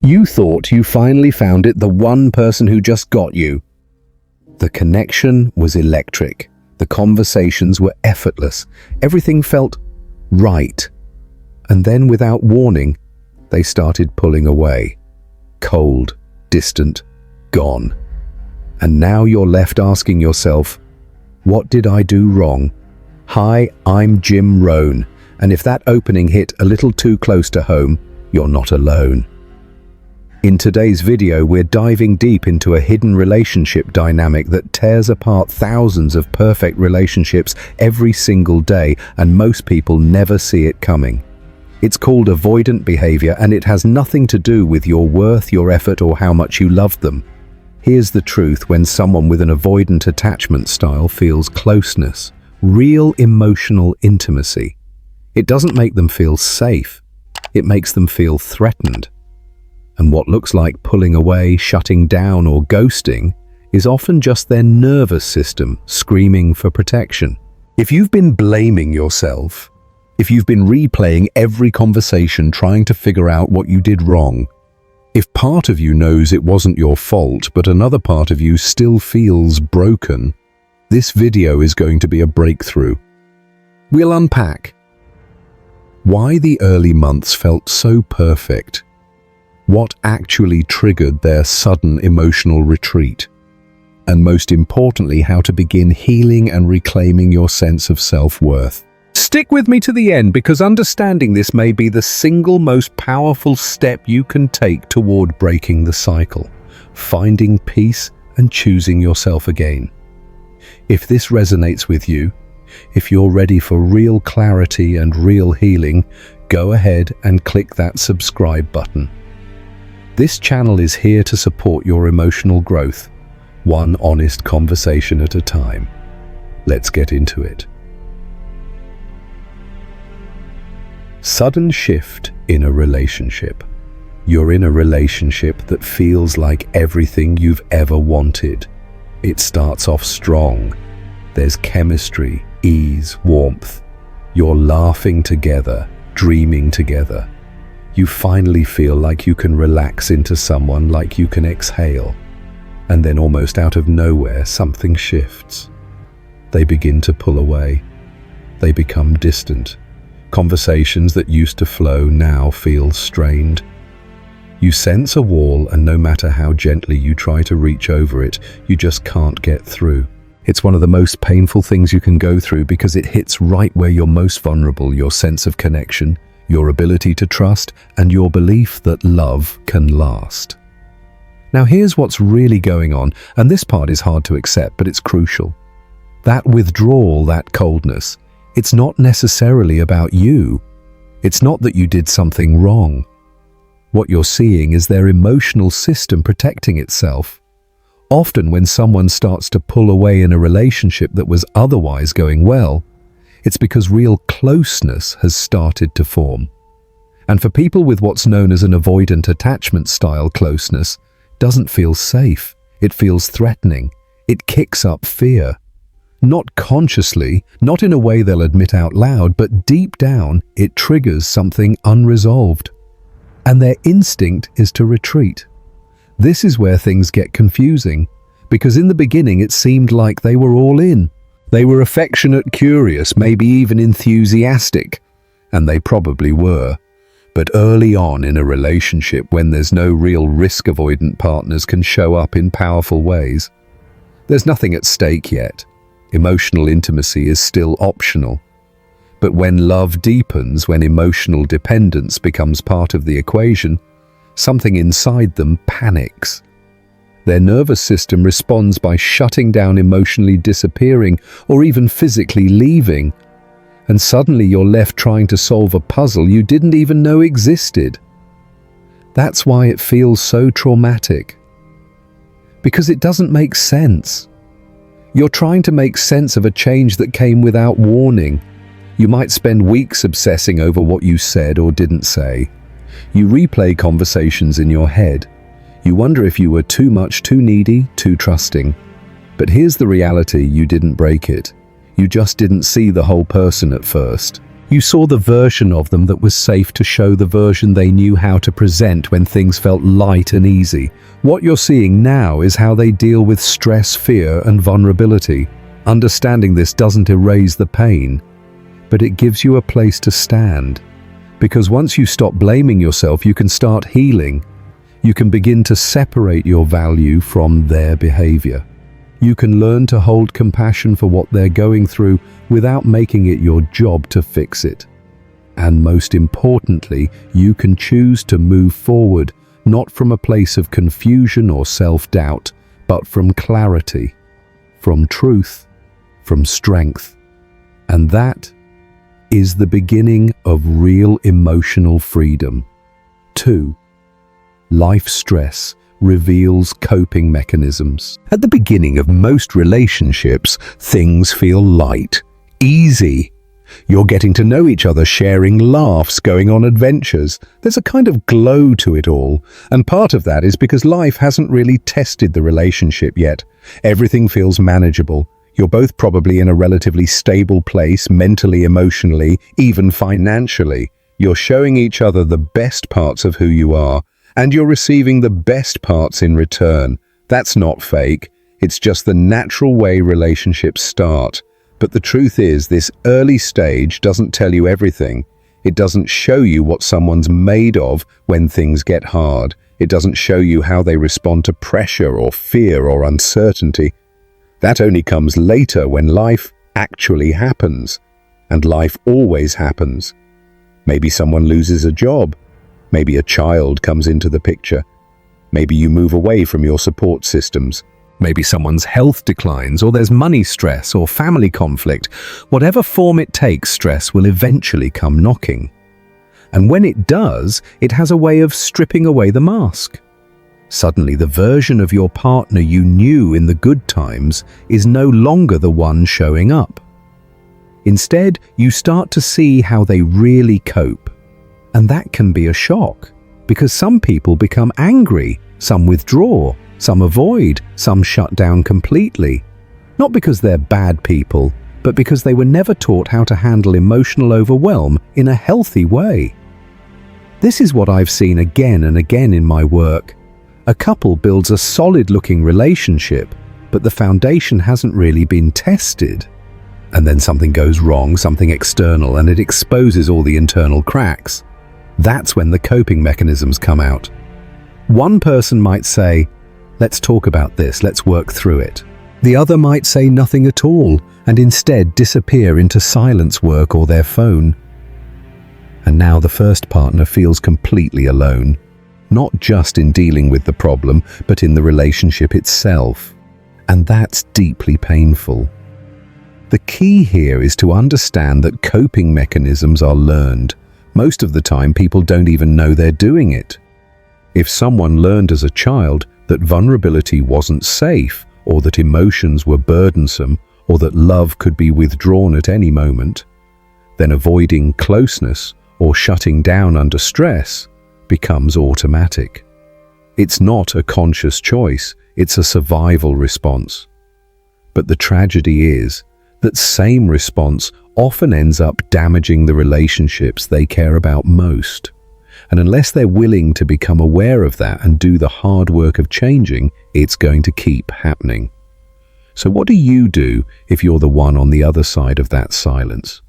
You thought you finally found it, the one person who just got you. The connection was electric. The conversations were effortless. Everything felt right. And then, without warning, they started pulling away. Cold, distant, gone. And now you're left asking yourself, what did I do wrong? Hi, I'm Jim Rohn, and if that opening hit a little too close to home, you're not alone. In today's video, we're diving deep into a hidden relationship dynamic that tears apart thousands of perfect relationships every single day, and most people never see it coming. It's called avoidant behavior, and it has nothing to do with your worth, your effort, or how much you loved them. Here's the truth: when someone with an avoidant attachment style feels closeness, real emotional intimacy, it doesn't make them feel safe. It makes them feel threatened. And what looks like pulling away, shutting down, or ghosting is often just their nervous system screaming for protection. If you've been blaming yourself, if you've been replaying every conversation trying to figure out what you did wrong, if part of you knows it wasn't your fault but another part of you still feels broken, this video is going to be a breakthrough. We'll unpack why the early months felt so perfect, what actually triggered their sudden emotional retreat, and most importantly, how to begin healing and reclaiming your sense of self-worth. Stick with me to the end, because understanding this may be the single most powerful step you can take toward breaking the cycle, finding peace and choosing yourself again. If this resonates with you, if you're ready for real clarity and real healing, go ahead and click that subscribe button. This channel is here to support your emotional growth, one honest conversation at a time. Let's get into it. Sudden shift in a relationship. You're in a relationship that feels like everything you've ever wanted. It starts off strong. There's chemistry, ease, warmth. You're laughing together, dreaming together. You finally feel like you can relax into someone, like you can exhale. And then almost out of nowhere, something shifts. They begin to pull away. They become distant. Conversations that used to flow now feel strained. You sense a wall, and no matter how gently you try to reach over it, you just can't get through. It's one of the most painful things you can go through, because it hits right where you're most vulnerable: your sense of connection, your ability to trust, and your belief that love can last. Now here's what's really going on, and this part is hard to accept, but it's crucial. That withdrawal, that coldness, it's not necessarily about you. It's not that you did something wrong. What you're seeing is their emotional system protecting itself. Often when someone starts to pull away in a relationship that was otherwise going well, it's because real closeness has started to form. And for people with what's known as an avoidant attachment style, closeness doesn't feel safe. It feels threatening. It kicks up fear. Not consciously, not in a way they'll admit out loud, but deep down it triggers something unresolved. And their instinct is to retreat. This is where things get confusing, because in the beginning it seemed like they were all in. They were affectionate, curious, maybe even enthusiastic, and they probably were. But early on in a relationship, when there's no real risk, avoidant partners can show up in powerful ways. There's nothing at stake yet. Emotional intimacy is still optional. But when love deepens, when emotional dependence becomes part of the equation, something inside them panics. Their nervous system responds by shutting down, emotionally disappearing, or even physically leaving. And suddenly you're left trying to solve a puzzle you didn't even know existed. That's why it feels so traumatic. Because it doesn't make sense. You're trying to make sense of a change that came without warning. You might spend weeks obsessing over what you said or didn't say. You replay conversations in your head. You wonder if you were too much, too needy, too trusting. But here's the reality: you didn't break it. You just didn't see the whole person at first. You saw the version of them that was safe to show the version they knew how to present when things felt light and easy. What you're seeing now is how they deal with stress, fear, and vulnerability. Understanding this doesn't erase the pain, but it gives you a place to stand. Because once you stop blaming yourself, you can start healing. You can begin to separate your value from their behavior. You can learn to hold compassion for what they're going through without making it your job to fix it. And most importantly, you can choose to move forward, not from a place of confusion or self-doubt, but from clarity, from truth, from strength. And that is the beginning of real emotional freedom. 2. Life stress reveals coping mechanisms. At the beginning of most relationships, things feel light, easy. You're getting to know each other, sharing laughs, going on adventures. There's a kind of glow to it all, and part of that is because life hasn't really tested the relationship yet. Everything feels manageable. You're both probably in a relatively stable place, mentally, emotionally, even financially. You're showing each other the best parts of who you are, and you're receiving the best parts in return. That's not fake. It's just the natural way relationships start. But the truth is, this early stage doesn't tell you everything. It doesn't show you what someone's made of when things get hard. It doesn't show you how they respond to pressure or fear or uncertainty. That only comes later when life actually happens. And life always happens. Maybe someone loses a job. Maybe a child comes into the picture. Maybe you move away from your support systems. Maybe someone's health declines, or there's money stress or family conflict. Whatever form it takes, stress will eventually come knocking. And when it does, it has a way of stripping away the mask. Suddenly, the version of your partner you knew in the good times is no longer the one showing up. Instead, you start to see how they really cope. And that can be a shock, because some people become angry, some withdraw, some avoid, some shut down completely. Not because they're bad people, but because they were never taught how to handle emotional overwhelm in a healthy way. This is what I've seen again and again in my work. A couple builds a solid-looking relationship, but the foundation hasn't really been tested. And then something goes wrong, something external, and it exposes all the internal cracks. That's when the coping mechanisms come out. One person might say, "Let's talk about this, let's work through it." The other might say nothing at all and instead disappear into silence work or their phone. And now the first partner feels completely alone, not just in dealing with the problem, but in the relationship itself. And that's deeply painful. The key here is to understand that coping mechanisms are learned. Most of the time, people don't even know they're doing it. If someone learned as a child that vulnerability wasn't safe, or that emotions were burdensome, or that love could be withdrawn at any moment, then avoiding closeness or shutting down under stress becomes automatic. It's not a conscious choice, it's a survival response. But the tragedy is that same response often ends up damaging the relationships they care about most. And unless they're willing to become aware of that and do the hard work of changing, it's going to keep happening. So what do you do if you're the one on the other side of that silence?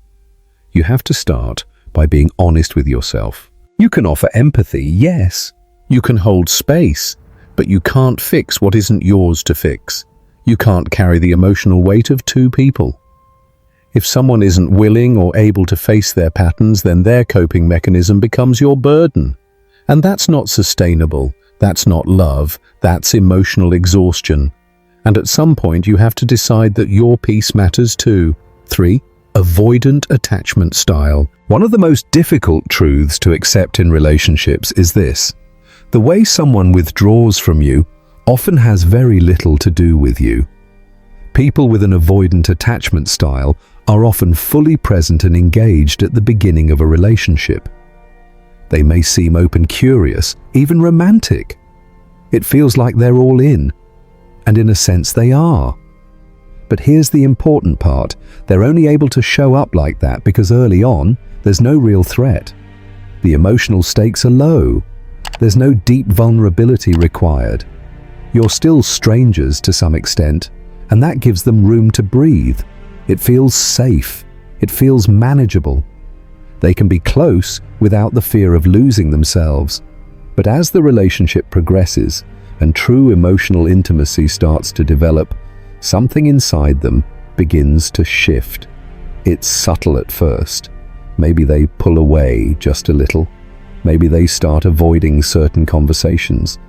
You have to start by being honest with yourself. You can offer empathy, yes. You can hold space, but you can't fix what isn't yours to fix. You can't carry the emotional weight of two people. If someone isn't willing or able to face their patterns, then their coping mechanism becomes your burden. And that's not sustainable. That's not love. That's emotional exhaustion. And at some point, you have to decide that your peace matters too. 3. Avoidant Attachment Style. One of the most difficult truths to accept in relationships is this: the way someone withdraws from you often has very little to do with you. People with an avoidant attachment style are often fully present and engaged at the beginning of a relationship. They may seem open, curious, even romantic. It feels like they're all in, and in a sense they are. But here's the important part: they're only able to show up like that because early on, There's no real threat. The emotional stakes are low. There's no deep vulnerability required. You're still strangers to some extent, and that gives them room to breathe. It feels safe. It feels manageable. They can be close without the fear of losing themselves. But as the relationship progresses and true emotional intimacy starts to develop, something inside them begins to shift. It's subtle at first. Maybe they pull away just a little. Maybe they start avoiding certain conversations.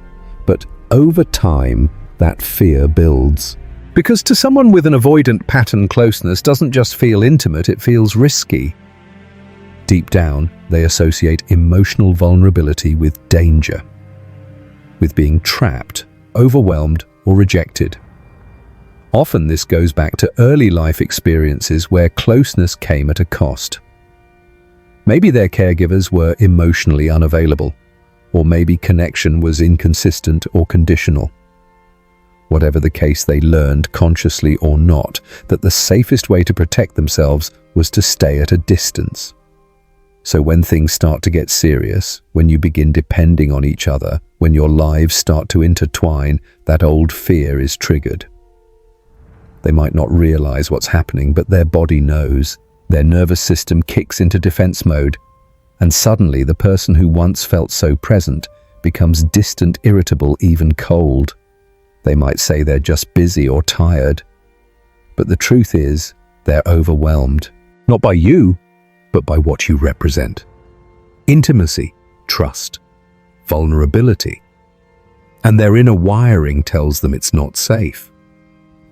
But over time, that fear builds. Because to someone with an avoidant pattern, closeness doesn't just feel intimate, it feels risky. Deep down, they associate emotional vulnerability with danger, with being trapped, overwhelmed, or rejected. Often this goes back to early life experiences where closeness came at a cost. Maybe their caregivers were emotionally unavailable, or maybe connection was inconsistent or conditional. Whatever the case, they learned, consciously or not, that the safest way to protect themselves was to stay at a distance. So when things start to get serious, when you begin depending on each other, when your lives start to intertwine, that old fear is triggered. They might not realize what's happening, but their body knows. Their nervous system kicks into defense mode, and suddenly the person who once felt so present becomes distant, irritable, even cold. They might say they're just busy or tired, but the truth is they're overwhelmed, not by you, but by what you represent. Intimacy, trust, vulnerability, and their inner wiring tells them it's not safe.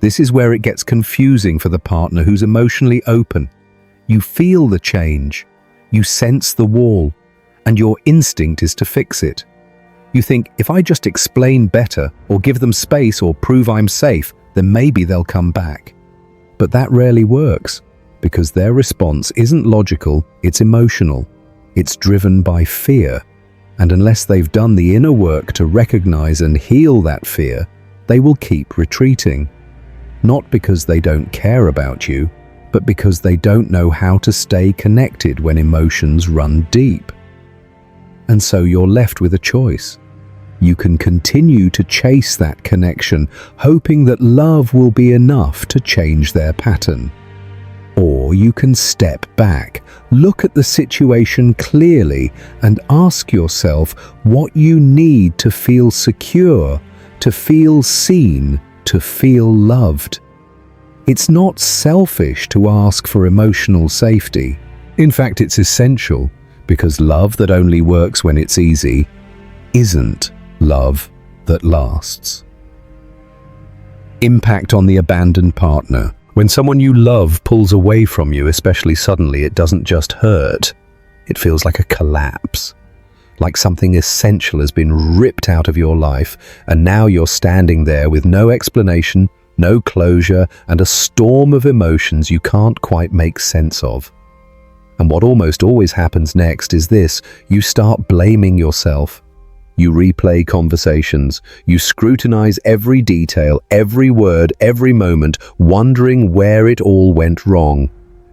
This is where it gets confusing for the partner who's emotionally open. You feel the change, you sense the wall, and your instinct is to fix it. You think, if I just explain better, or give them space, or prove I'm safe, then maybe they'll come back. But that rarely works, because their response isn't logical, it's emotional. It's driven by fear, and unless they've done the inner work to recognize and heal that fear, they will keep retreating. Not because they don't care about you, but because they don't know how to stay connected when emotions run deep. And so you're left with a choice. You can continue to chase that connection, hoping that love will be enough to change their pattern. Or you can step back, look at the situation clearly, and ask yourself what you need to feel secure, to feel seen, to feel loved. It's not selfish to ask for emotional safety. In fact, it's essential, because love that only works when it's easy isn't love that lasts. Impact on the abandoned partner. When someone you love pulls away from you, especially suddenly, it doesn't just hurt. It feels like a collapse. Like something essential has been ripped out of your life, and now you're standing there with no explanation, no closure, and a storm of emotions you can't quite make sense of. And what almost always happens next is this: you start blaming yourself. You replay conversations, you scrutinize every detail, every word, every moment, wondering where it all went wrong.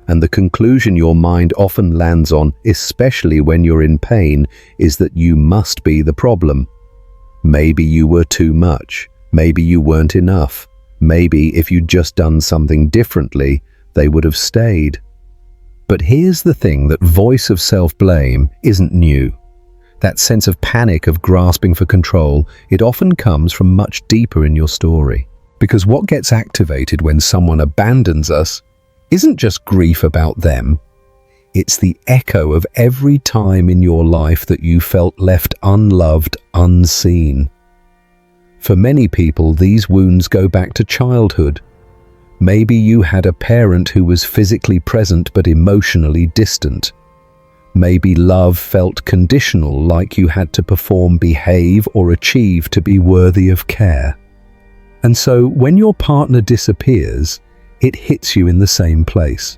And the conclusion your mind often lands on, especially when you're in pain, is that you must be the problem. Maybe you were too much. Maybe you weren't enough. Maybe if you'd just done something differently, they would have stayed. But here's the thing: that voice of self-blame isn't new. That sense of panic, of grasping for control, it often comes from much deeper in your story. Because what gets activated when someone abandons us isn't just grief about them. It's the echo of every time in your life that you felt left unloved, unseen. For many people, these wounds go back to childhood. Maybe you had a parent who was physically present but emotionally distant. Maybe love felt conditional, like you had to perform, behave, or achieve to be worthy of care. And so, when your partner disappears, it hits you in the same place.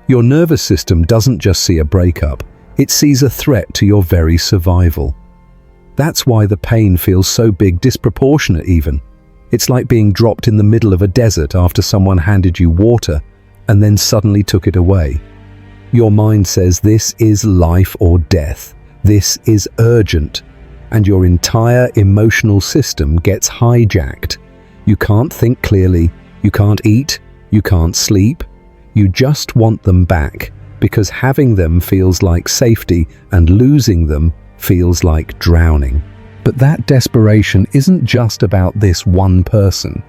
Your nervous system doesn't just see a breakup, it sees a threat to your very survival. That's why the pain feels so big, disproportionate even. It's like being dropped in the middle of a desert after someone handed you water and then suddenly took it away. Your mind says this is life or death, this is urgent, and your entire emotional system gets hijacked. You can't think clearly, you can't eat, you can't sleep. You just want them back because having them feels like safety and losing them feels like drowning. But that desperation isn't just about this one person.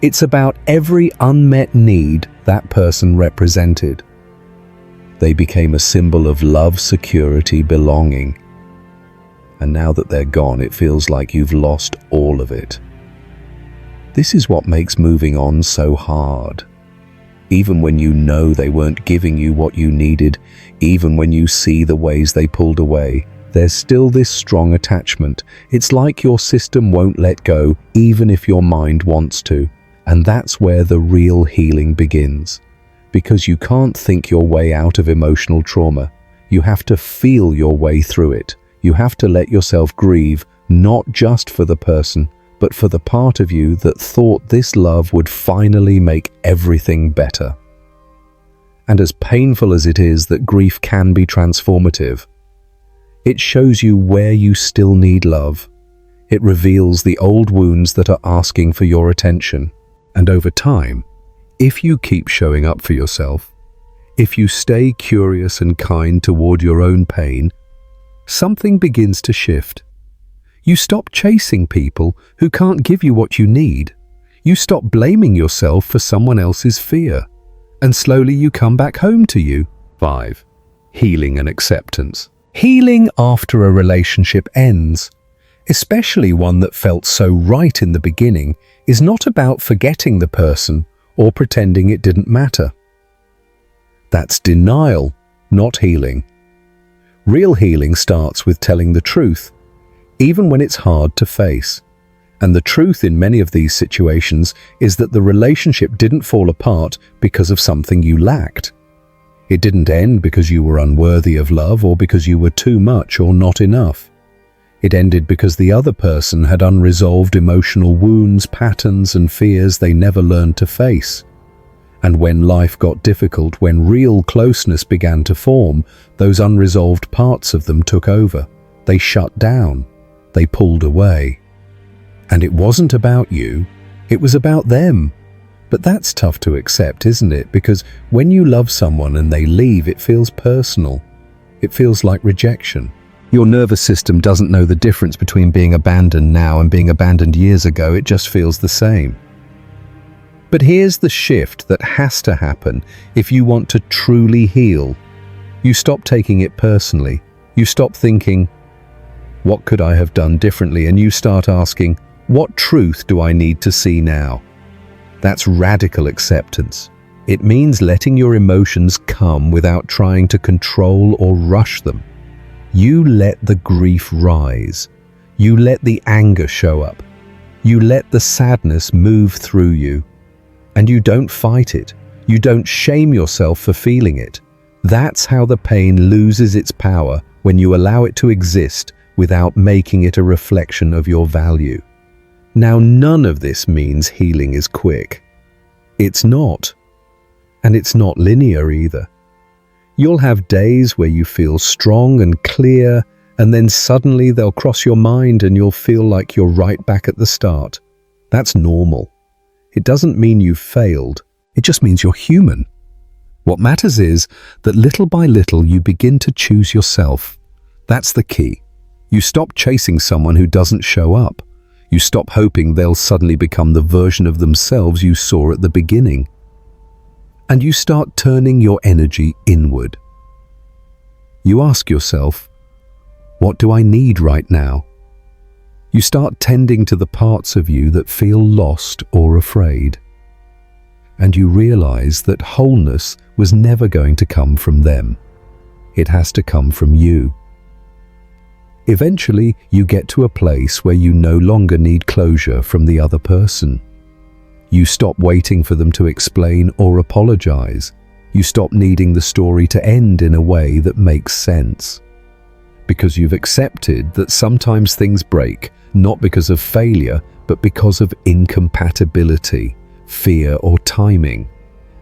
It's about every unmet need that person represented. They became a symbol of love, security, belonging. And now that they're gone, it feels like you've lost all of it. This is what makes moving on so hard. Even when you know they weren't giving you what you needed, even when you see the ways they pulled away, there's still this strong attachment. It's like your system won't let go, even if your mind wants to. And that's where the real healing begins. Because you can't think your way out of emotional trauma. You have to feel your way through it. You have to let yourself grieve, not just for the person, but for the part of you that thought this love would finally make everything better. And as painful as it is that grief can be transformative, it shows you where you still need love. It reveals the old wounds that are asking for your attention. And over time, if you keep showing up for yourself, if you stay curious and kind toward your own pain, something begins to shift. You stop chasing people who can't give you what you need. You stop blaming yourself for someone else's fear. And slowly you come back home to you. 5. Healing and acceptance. Healing after a relationship ends, especially one that felt so right in the beginning, is not about forgetting the person or pretending it didn't matter. That's denial, not healing. Real healing starts with telling the truth, even when it's hard to face. And the truth in many of these situations is that the relationship didn't fall apart because of something you lacked. It didn't end because you were unworthy of love or because you were too much or not enough. It ended because the other person had unresolved emotional wounds, patterns, and fears they never learned to face. And when life got difficult, when real closeness began to form, those unresolved parts of them took over. They shut down. They pulled away. And it wasn't about you, it was about them. But that's tough to accept, isn't it? Because when you love someone and they leave, it feels personal. It feels like rejection. Your nervous system doesn't know the difference between being abandoned now and being abandoned years ago. It just feels the same. But here's the shift that has to happen if you want to truly heal. You stop taking it personally. You stop thinking, what could I have done differently? And you start asking, what truth do I need to see now? That's radical acceptance. It means letting your emotions come without trying to control or rush them. You let the grief rise. You let the anger show up. You let the sadness move through you. And you don't fight it. You don't shame yourself for feeling it. That's how the pain loses its power, when you allow it to exist without making it a reflection of your value. Now, none of this means healing is quick. It's not. And it's not linear either. You'll have days where you feel strong and clear, and then suddenly they'll cross your mind and you'll feel like you're right back at the start. That's normal. It doesn't mean you've failed. It just means you're human. What matters is that little by little you begin to choose yourself. That's the key. You stop chasing someone who doesn't show up. You stop hoping they'll suddenly become the version of themselves you saw at the beginning. And you start turning your energy inward. You ask yourself, what do I need right now? You start tending to the parts of you that feel lost or afraid. And you realize that wholeness was never going to come from them. It has to come from you. Eventually, you get to a place where you no longer need closure from the other person. You stop waiting for them to explain or apologize. You stop needing the story to end in a way that makes sense. Because you've accepted that sometimes things break, not because of failure, but because of incompatibility, fear, or timing.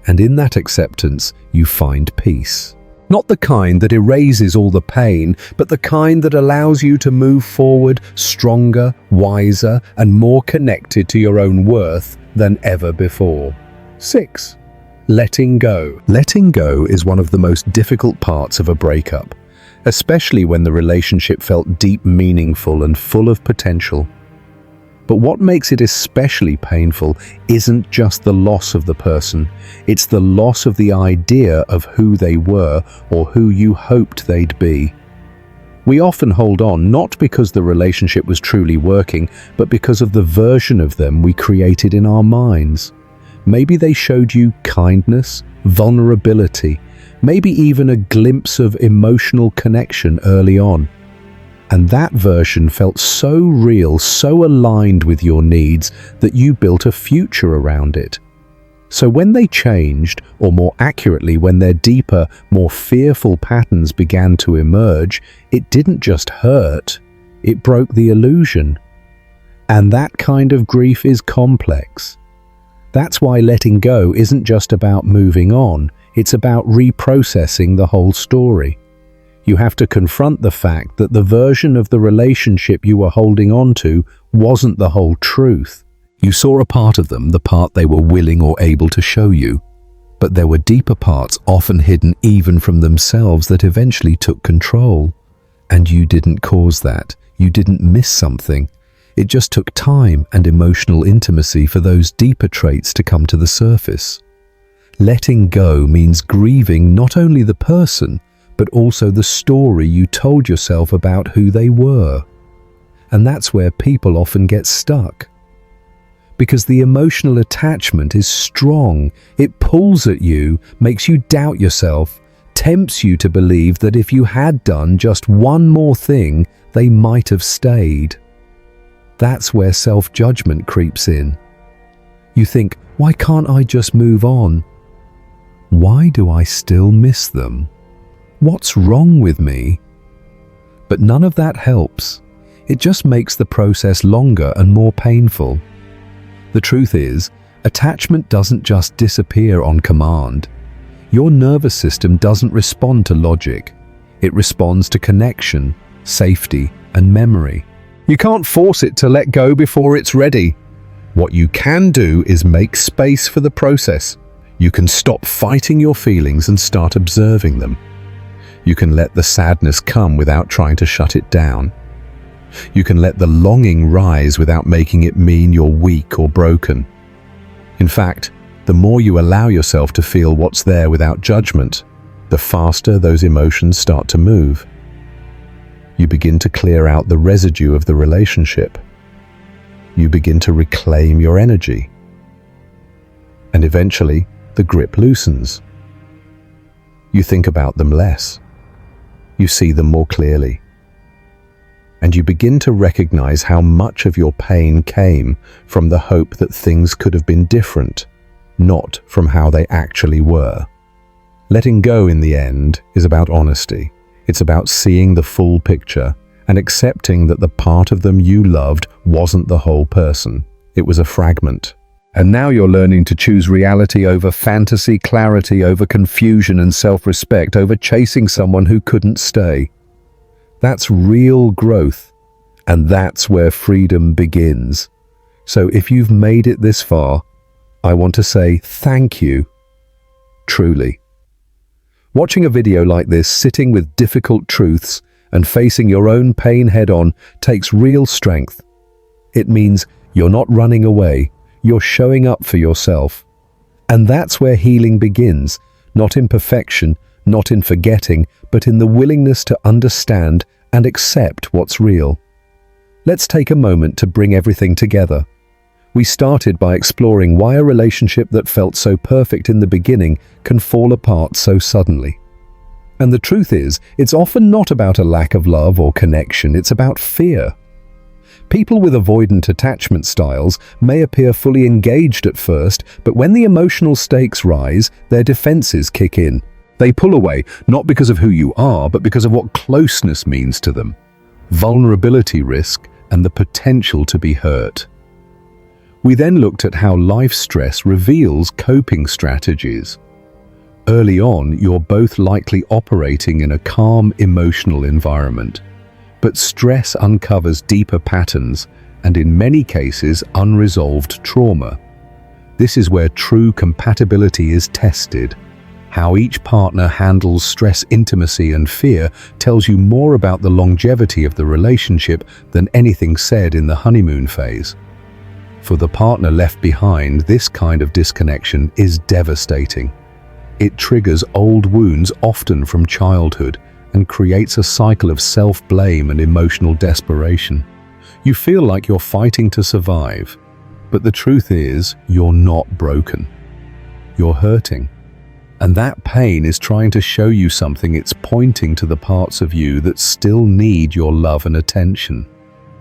And in that acceptance, you find peace. Not the kind that erases all the pain, but the kind that allows you to move forward stronger, wiser, and more connected to your own worth than ever before. 6. Letting go. Letting go is one of the most difficult parts of a breakup, especially when the relationship felt deep, meaningful, and full of potential. But what makes it especially painful isn't just the loss of the person, it's the loss of the idea of who they were or who you hoped they'd be. We often hold on not because the relationship was truly working, but because of the version of them we created in our minds. Maybe they showed you kindness, vulnerability, maybe even a glimpse of emotional connection early on. And that version felt so real, so aligned with your needs, that you built a future around it. So when they changed, or more accurately, when their deeper, more fearful patterns began to emerge, it didn't just hurt, it broke the illusion. And that kind of grief is complex. That's why letting go isn't just about moving on, it's about reprocessing the whole story. You have to confront the fact that the version of the relationship you were holding on to wasn't the whole truth. You saw a part of them, the part they were willing or able to show you. But there were deeper parts, often hidden even from themselves, that eventually took control. And you didn't cause that. You didn't miss something. It just took time and emotional intimacy for those deeper traits to come to the surface. Letting go means grieving not only the person, but also the story you told yourself about who they were. And that's where people often get stuck. Because the emotional attachment is strong, it pulls at you, makes you doubt yourself, tempts you to believe that if you had done just one more thing, they might have stayed. That's where self-judgment creeps in. You think, why can't I just move on? Why do I still miss them? What's wrong with me? But none of that helps. It just makes the process longer and more painful. The truth is, attachment doesn't just disappear on command. Your nervous system doesn't respond to logic. It responds to connection, safety, and memory. You can't force it to let go before it's ready. What you can do is make space for the process. You can stop fighting your feelings and start observing them. You can let the sadness come without trying to shut it down. You can let the longing rise without making it mean you're weak or broken. In fact, the more you allow yourself to feel what's there without judgment, the faster those emotions start to move. You begin to clear out the residue of the relationship. You begin to reclaim your energy. And eventually, the grip loosens. You think about them less. You see them more clearly. And you begin to recognize how much of your pain came from the hope that things could have been different, not from how they actually were. Letting go in the end is about honesty. It's about seeing the full picture and accepting that the part of them you loved wasn't the whole person. It was a fragment. And now you're learning to choose reality over fantasy, clarity over confusion, and self-respect over chasing someone who couldn't stay. That's real growth, and that's where freedom begins. So if you've made it this far, I want to say thank you, truly. Watching a video like this, sitting with difficult truths and facing your own pain head-on, takes real strength. It means you're not running away. You're showing up for yourself. And that's where healing begins, not in perfection, not in forgetting, but in the willingness to understand and accept what's real. Let's take a moment to bring everything together. We started by exploring why a relationship that felt so perfect in the beginning can fall apart so suddenly. And the truth is, it's often not about a lack of love or connection, it's about fear. People with avoidant attachment styles may appear fully engaged at first, but when the emotional stakes rise, their defenses kick in. They pull away, not because of who you are, but because of what closeness means to them. Vulnerability risk and the potential to be hurt. We then looked at how life stress reveals coping strategies. Early on, you're both likely operating in a calm emotional environment. But stress uncovers deeper patterns and, in many cases, unresolved trauma. This is where true compatibility is tested. How each partner handles stress, intimacy, and fear tells you more about the longevity of the relationship than anything said in the honeymoon phase. For the partner left behind, this kind of disconnection is devastating. It triggers old wounds, often from childhood, and creates a cycle of self-blame and emotional desperation. You feel like you're fighting to survive, but the truth is, you're not broken. You're hurting. And that pain is trying to show you something. It's pointing to the parts of you that still need your love and attention.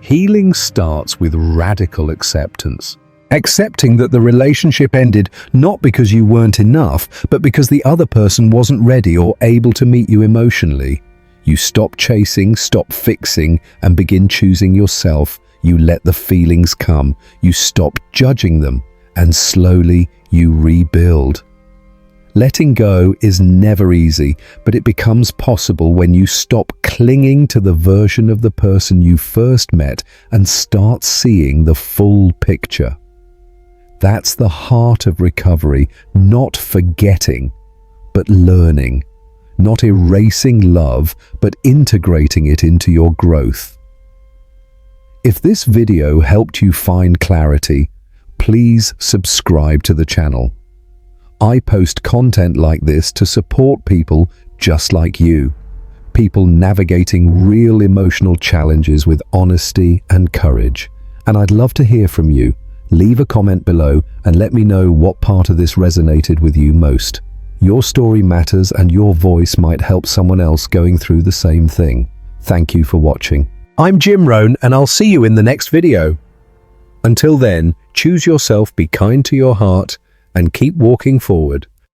Healing starts with radical acceptance. Accepting that the relationship ended not because you weren't enough, but because the other person wasn't ready or able to meet you emotionally. You stop chasing, stop fixing, and begin choosing yourself. You let the feelings come. You stop judging them, and slowly you rebuild. Letting go is never easy, but it becomes possible when you stop clinging to the version of the person you first met and start seeing the full picture. That's the heart of recovery, not forgetting, but learning. Not erasing love, but integrating it into your growth. If this video helped you find clarity, please subscribe to the channel. I post content like this to support people just like you, people navigating real emotional challenges with honesty and courage. And I'd love to hear from you. Leave a comment below and let me know what part of this resonated with you most. Your story matters, and your voice might help someone else going through the same thing. Thank you for watching. I'm Jim Rohn, and I'll see you in the next video. Until then, choose yourself, be kind to your heart, and keep walking forward.